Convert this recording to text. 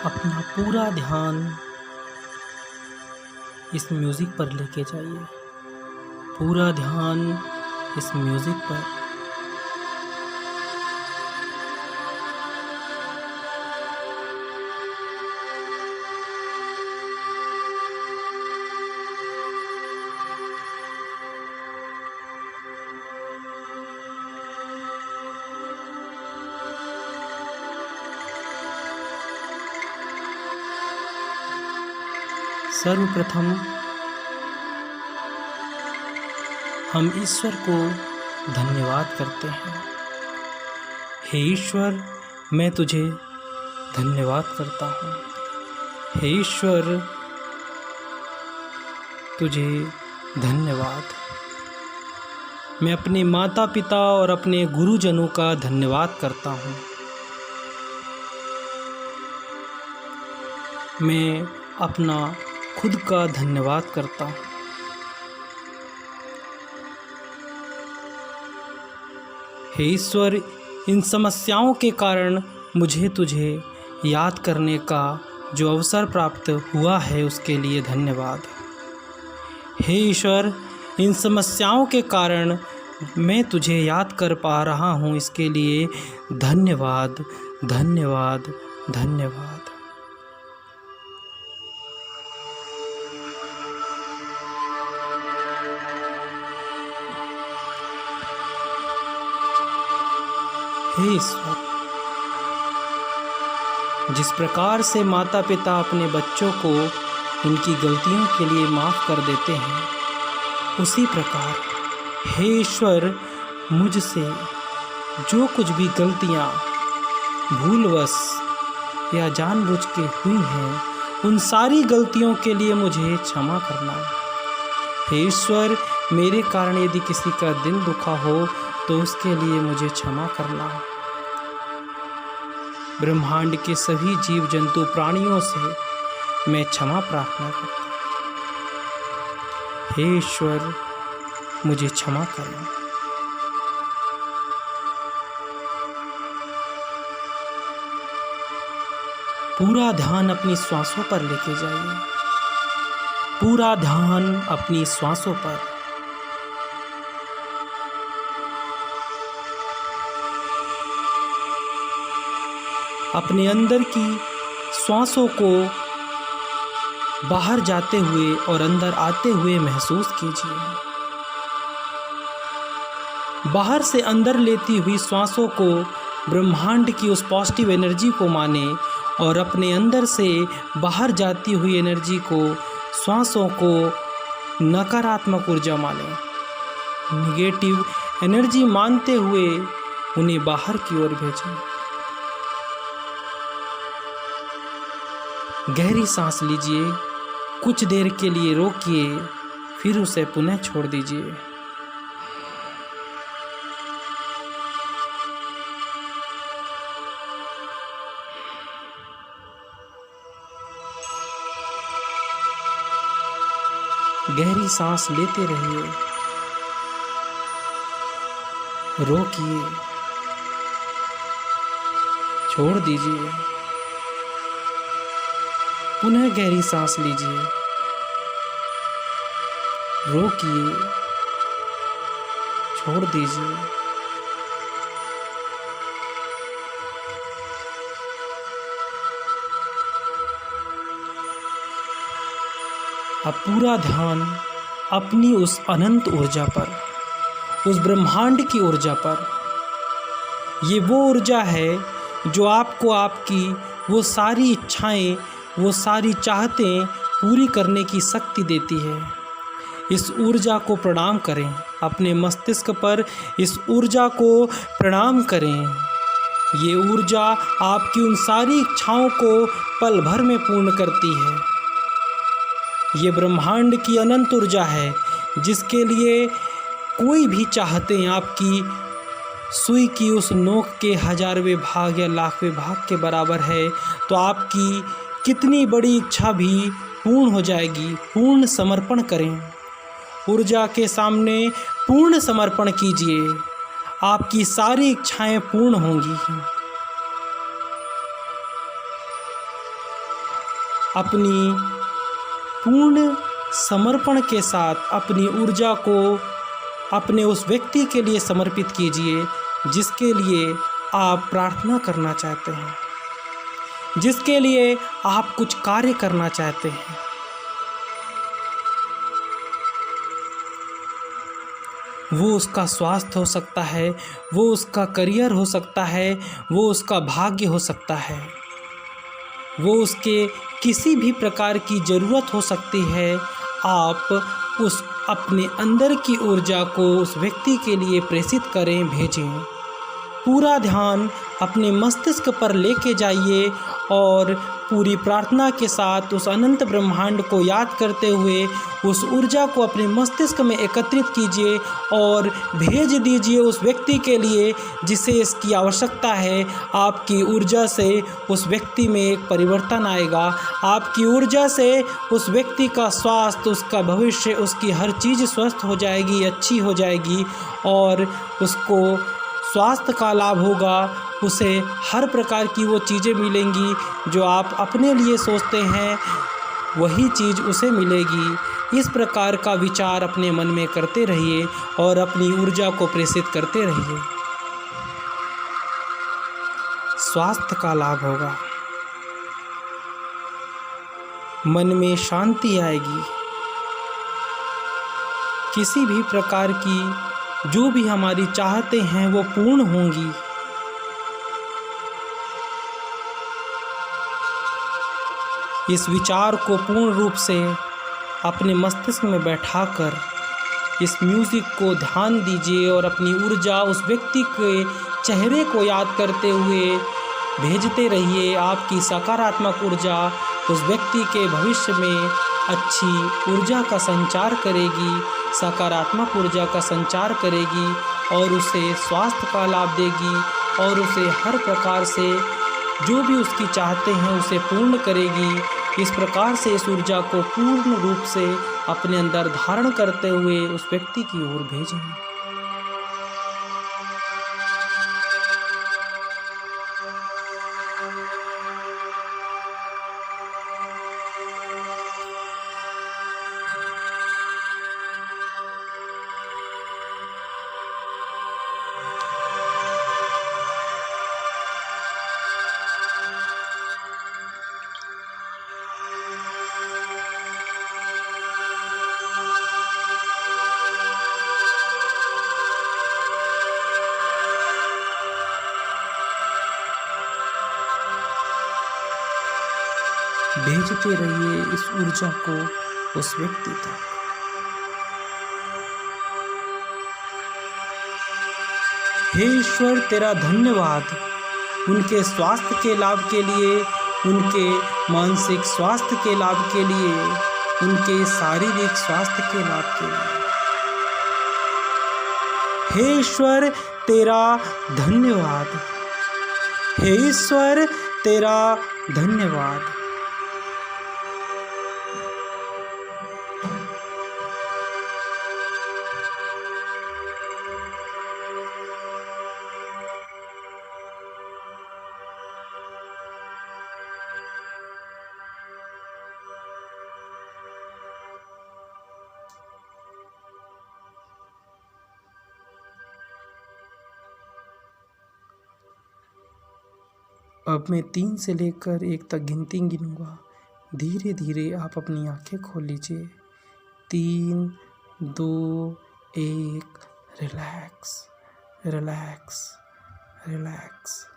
अपना पूरा ध्यान इस म्यूज़िक पर लेके जाइए। पूरा ध्यान इस म्यूज़िक पर। सर्वप्रथम हम ईश्वर को धन्यवाद करते हैं। हे ईश्वर, मैं तुझे धन्यवाद करता हूँ। हे ईश्वर, तुझे धन्यवाद। मैं अपने माता पिता और अपने गुरुजनों का धन्यवाद करता हूँ। मैं अपना खुद का धन्यवाद करता हूँ। हे ईश्वर, इन समस्याओं के कारण मुझे तुझे याद करने का जो अवसर प्राप्त हुआ है उसके लिए धन्यवाद। हे ईश्वर, इन समस्याओं के कारण मैं तुझे याद कर पा रहा हूँ, इसके लिए धन्यवाद, धन्यवाद, धन्यवाद। हे ईश्वर, जिस प्रकार से माता पिता अपने बच्चों को उनकी गलतियों के लिए माफ़ कर देते हैं, उसी प्रकार हे ईश्वर, मुझसे जो कुछ भी गलतियाँ भूलवश या जानबूझ के हुई हैं, उन सारी गलतियों के लिए मुझे क्षमा करना। हे ईश्वर, मेरे कारण यदि किसी का दिल दुखा हो तो उसके लिए मुझे क्षमा करना। ब्रह्मांड के सभी जीव जंतु प्राणियों से मैं क्षमा प्रार्थना करता हूँ। हे ईश्वर, मुझे क्षमा करना। पूरा ध्यान अपनी श्वासों पर लेके जाइए। पूरा ध्यान अपनी श्वासों पर। अपने अंदर की श्वासों को बाहर जाते हुए और अंदर आते हुए महसूस कीजिए। बाहर से अंदर लेती हुई श्वासों को ब्रह्मांड की उस पॉजिटिव एनर्जी को माने और अपने अंदर से बाहर जाती हुई एनर्जी को, श्वासों को नकारात्मक ऊर्जा माने। नेगेटिव एनर्जी मानते हुए उन्हें बाहर की ओर भेजें। गहरी सांस लीजिए, कुछ देर के लिए रोकिए, फिर उसे पुनः छोड़ दीजिए। गहरी सांस लेते रहिए, रोकिए, छोड़ दीजिए, पुनः गहरी सांस लीजिए, रोकिए, छोड़ दीजिए। अब पूरा ध्यान अपनी उस अनंत ऊर्जा पर, उस ब्रह्मांड की ऊर्जा पर। ये वो ऊर्जा है जो आपको आपकी वो सारी इच्छाएं, वो सारी चाहतें पूरी करने की शक्ति देती है। इस ऊर्जा को प्रणाम करें। अपने मस्तिष्क पर इस ऊर्जा को प्रणाम करें। ये ऊर्जा आपकी उन सारी इच्छाओं को पल भर में पूर्ण करती है। ये ब्रह्मांड की अनंत ऊर्जा है जिसके लिए कोई भी चाहते आपकी सुई की उस नोक के 1000वें भाग या लाखवें भाग के बराबर है, तो आपकी कितनी बड़ी इच्छा भी पूर्ण हो जाएगी। पूर्ण समर्पण करें। ऊर्जा के सामने पूर्ण समर्पण कीजिए। आपकी सारी इच्छाएं पूर्ण होंगी। अपनी पूर्ण समर्पण के साथ अपनी ऊर्जा को अपने उस व्यक्ति के लिए समर्पित कीजिए जिसके लिए आप प्रार्थना करना चाहते हैं, जिसके लिए आप कुछ कार्य करना चाहते हैं। वो उसका स्वास्थ्य हो सकता है, वो उसका करियर हो सकता है, वो उसका भाग्य हो सकता है, वो उसके किसी भी प्रकार की ज़रूरत हो सकती है। आप उस अपने अंदर की ऊर्जा को उस व्यक्ति के लिए प्रेषित करें, भेजें। पूरा ध्यान अपने मस्तिष्क पर लेके जाइए और पूरी प्रार्थना के साथ उस अनंत ब्रह्मांड को याद करते हुए उस ऊर्जा को अपने मस्तिष्क में एकत्रित कीजिए और भेज दीजिए उस व्यक्ति के लिए जिसे इसकी आवश्यकता है। आपकी ऊर्जा से उस व्यक्ति में एक परिवर्तन आएगा। आपकी ऊर्जा से उस व्यक्ति का स्वास्थ्य, उसका भविष्य, उसकी हर चीज़ स्वस्थ हो जाएगी, अच्छी हो जाएगी और उसको स्वास्थ्य का लाभ होगा। उसे हर प्रकार की वो चीज़ें मिलेंगी जो आप अपने लिए सोचते हैं, वही चीज़ उसे मिलेगी। इस प्रकार का विचार अपने मन में करते रहिए और अपनी ऊर्जा को प्रेषित करते रहिए। स्वास्थ्य का लाभ होगा, मन में शांति आएगी, किसी भी प्रकार की जो भी हमारी चाहते हैं वो पूर्ण होंगी। इस विचार को पूर्ण रूप से अपने मस्तिष्क में बैठाकर इस म्यूज़िक को ध्यान दीजिए और अपनी ऊर्जा उस व्यक्ति के चेहरे को याद करते हुए भेजते रहिए। आपकी सकारात्मक ऊर्जा उस व्यक्ति के भविष्य में अच्छी ऊर्जा का संचार करेगी, सकारात्मक ऊर्जा का संचार करेगी और उसे स्वास्थ्य का लाभ देगी और उसे हर प्रकार से जो भी उसकी चाहते हैं उसे पूर्ण करेगी। इस प्रकार से इस ऊर्जा को पूर्ण रूप से अपने अंदर धारण करते हुए उस व्यक्ति की ओर भेजें। भेजते रहिए इस ऊर्जा को उस व्यक्ति तक। हे ईश्वर, तेरा धन्यवाद उनके स्वास्थ्य के लाभ के लिए, उनके मानसिक स्वास्थ्य के लाभ के लिए, उनके शारीरिक स्वास्थ्य के लाभ के लिए। हे ईश्वर, तेरा धन्यवाद। हे ईश्वर, तेरा धन्यवाद। अब मैं 3 से लेकर 1 तक गिनती गिनूँगा। धीरे धीरे आप अपनी आंखें खोल लीजिए। 3, 2, 1। Relax, relax, relax.